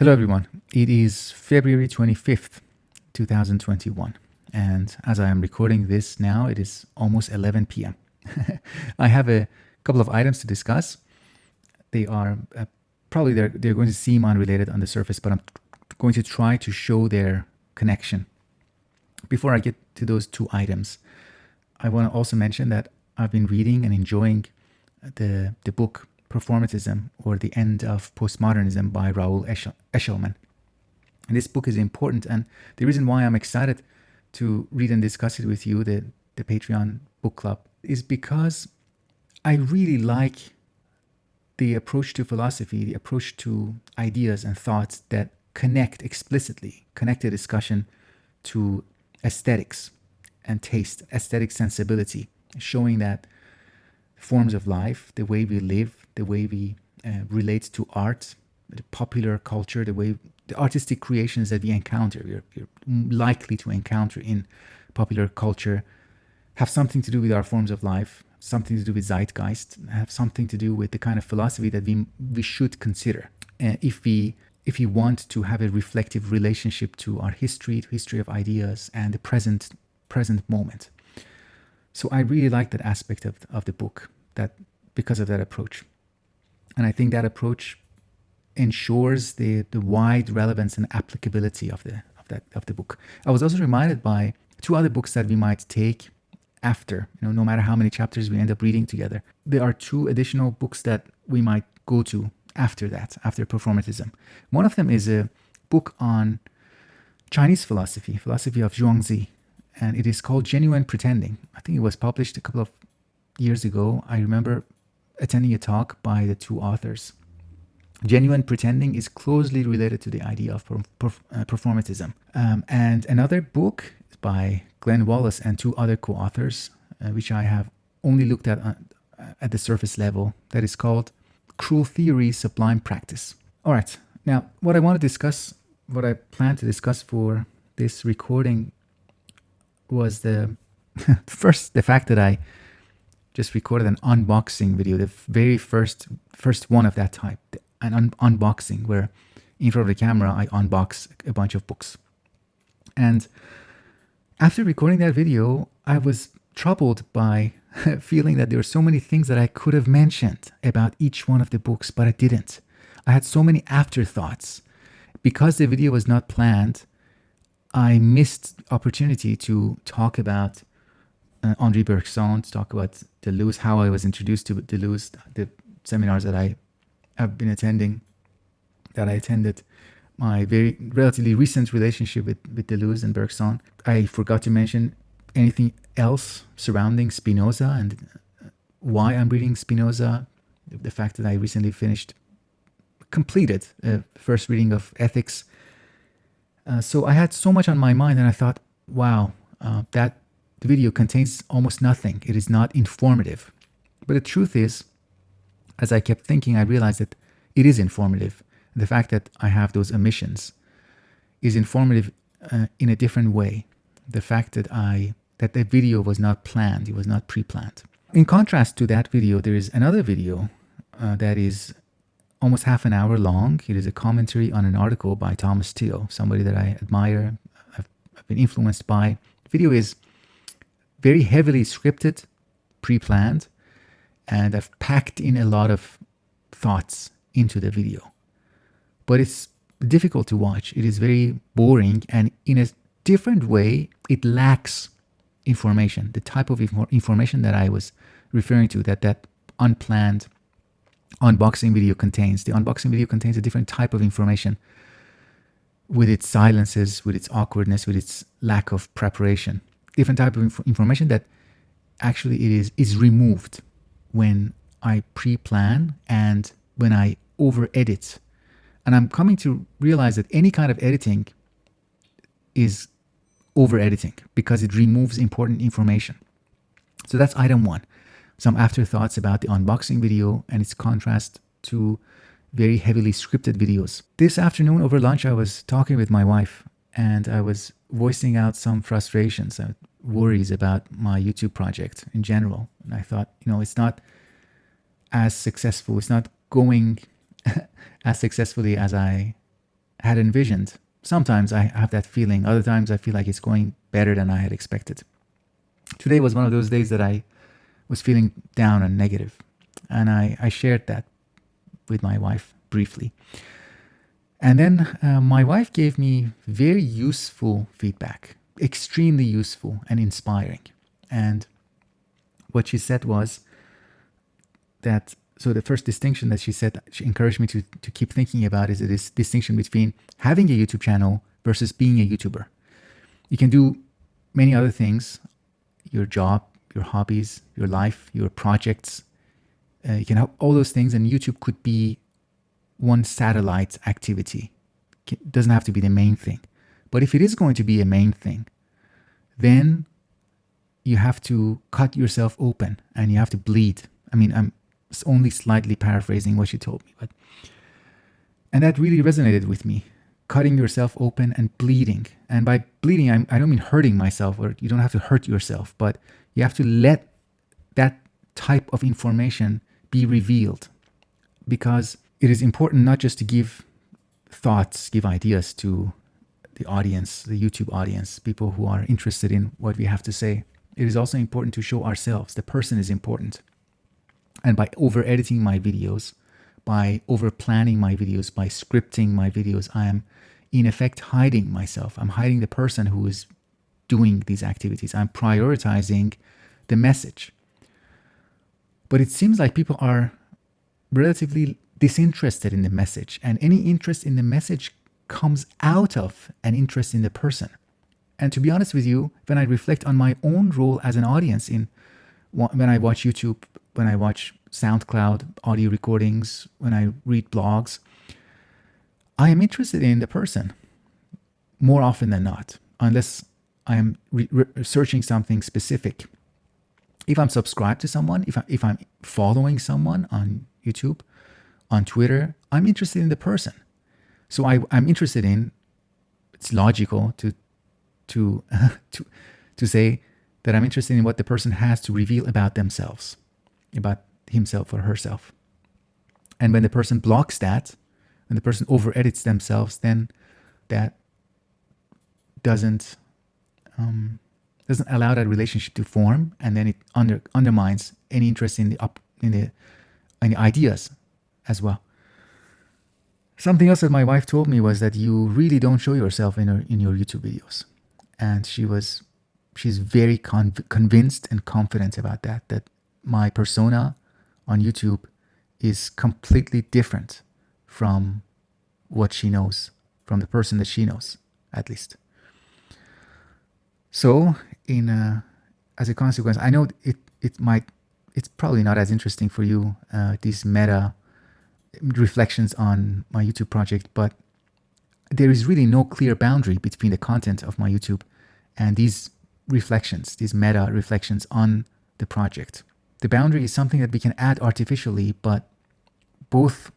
Hello, everyone. It is February 25th, 2021. And as I am recording this now, it is almost 11 p.m. I have a couple of items to discuss. They are probably they're going to seem unrelated on the surface, but I'm going to try to show their connection. Before I get to those two items, I want to also mention that I've been reading and enjoying the book Performatism, or The End of Postmodernism by Raoul Eshelman. And this book is important, and the reason why I'm excited to read and discuss it with you, the Patreon book club, is because I really like the approach to philosophy, the approach to ideas and thoughts that connect the discussion to aesthetics and taste, aesthetic sensibility, showing that forms of life, the way we live, the way we relate to art, the popular culture, the artistic creations that we encounter, we're likely to encounter in popular culture, have something to do with our forms of life, something to do with zeitgeist, have something to do with the kind of philosophy that we should consider if we want to have a reflective relationship to our history, to history of ideas, and the present moment. So I really like that aspect of the book, that because of that approach. And I think that approach ensures the wide relevance and applicability of the book. I was also reminded by two other books that we might take after, no matter how many chapters we end up reading together. There are two additional books that we might go to after that, after Performatism. One of them is a book on Chinese philosophy of Zhuangzi, and it is called Genuine Pretending. I think it was published a couple of years ago. I remember attending a talk by the two authors. Genuine Pretending is closely related to the idea of performatism. And another book by Glenn Wallace and two other co-authors, which I have only looked at the surface level, that is called Cruel Theory, Sublime Practice. All right. Now, what I plan to discuss for this recording was the fact that I just recorded an unboxing video, the very first one of that type, an unboxing where in front of the camera I unbox a bunch of books. And after recording that video, I was troubled by feeling that there were so many things that I could have mentioned about each one of the books, but I didn't. I had so many afterthoughts. Because the video was not planned, I missed opportunity to talk about Henri Bergson, to talk about Deleuze, how I was introduced to Deleuze, the seminars that I have been attending, that I attended, my very relatively recent relationship with Deleuze and Bergson. I forgot to mention anything else surrounding Spinoza and why I'm reading Spinoza, the fact that I recently completed first reading of Ethics. So I had so much on my mind, and I thought, wow, that the video contains almost nothing. It is not informative. But the truth is, as I kept thinking, I realized that it is informative. The fact that I have those omissions is informative in a different way. The fact that the video was not planned, it was not pre-planned. In contrast to that video, there is another video that is almost half an hour long. It is a commentary on an article by Thomas Steele, somebody that I admire, I've been influenced by. The video is very heavily scripted, pre-planned, and I've packed in a lot of thoughts into the video. But it's difficult to watch. It is very boring, and in a different way, it lacks information. The type of information that I was referring to, that unplanned unboxing video contains. The unboxing video contains a different type of information, with its silences, with its awkwardness, with its lack of preparation. Different type of information that actually it is removed when I pre-plan and when I over-edit. And I'm coming to realize that any kind of editing is over-editing because it removes important information. So that's item one. Some afterthoughts about the unboxing video and its contrast to very heavily scripted videos. This afternoon over lunch, I was talking with my wife, and I was voicing out some frustrations and worries about my YouTube project in general. And I thought, it's not as successful. It's not going as successfully as I had envisioned. Sometimes I have that feeling. Other times I feel like it's going better than I had expected. Today was one of those days that I was feeling down and negative. And I shared that with my wife briefly. And then my wife gave me very useful feedback, extremely useful and inspiring. And what she said was that, so the first distinction that she said, she encouraged me to keep thinking about is this distinction between having a YouTube channel versus being a YouTuber. You can do many other things, your job, your hobbies, your life, your projects. You can have all those things, and YouTube could be one satellite activity. It doesn't have to be the main thing. But if it is going to be a main thing, then you have to cut yourself open and you have to bleed. I mean, I'm only slightly paraphrasing what she told me, and that really resonated with me. Cutting yourself open and bleeding. And by bleeding, I don't mean hurting myself, or you don't have to hurt yourself, but you have to let that type of information be revealed, because it is important not just to give thoughts, give ideas to the audience, the YouTube audience, people who are interested in what we have to say. It is also important to show ourselves. The person is important. And by over editing my videos, by over planning my videos, by scripting my videos, I am in effect hiding myself. I'm hiding the person who is doing these activities. I'm prioritizing the message. But it seems like people are relatively disinterested in the message, and any interest in the message comes out of an interest in the person. And to be honest with you, when I reflect on my own role as an audience when I watch YouTube, when I watch SoundCloud audio recordings, when I read blogs, I am interested in the person more often than not, unless I am searching something specific. If I'm subscribed to someone, if I'm following someone on YouTube, on Twitter, I'm interested in the person. So I'm interested in, it's logical to say that I'm interested in what the person has to reveal about themselves, about himself or herself. And when the person blocks that, when the person over edits themselves, then that doesn't allow that relationship to form, and then it undermines any interest in the ideas as well. Something else that my wife told me was that you really don't show yourself in your YouTube videos, and she's very convinced and confident about that my persona on YouTube is completely different from what she knows, from the person that she knows, at least. So, as a consequence, I know it's probably not as interesting for you, these meta reflections on my YouTube project, but there is really no clear boundary between the content of my YouTube and these reflections, these meta reflections on the project. The boundary is something that we can add artificially, but both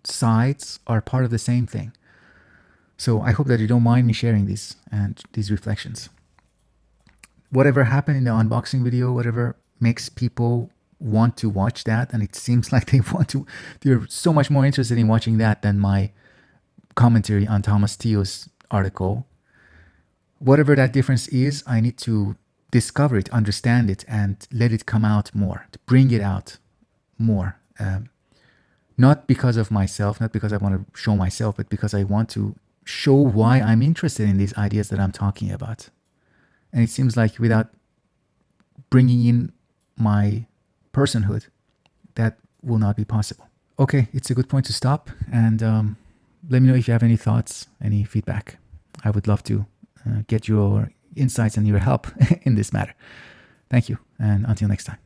sides are part of the same thing. So I hope that you don't mind me sharing these reflections. Whatever happened in the unboxing video, whatever makes people want to watch that, and it seems like they're so much more interested in watching that than my commentary on Thomas Theo's article. Whatever that difference is, I need to discover it, understand it, and let it come out more, to bring it out more. Not because of myself, not because I want to show myself, but because I want to show why I'm interested in these ideas that I'm talking about. And it seems like without bringing in my personhood, that will not be possible. Okay, it's a good point to stop, and let me know if you have any thoughts, any feedback. I would love to get your insights and your help in this matter. Thank you, and until next time.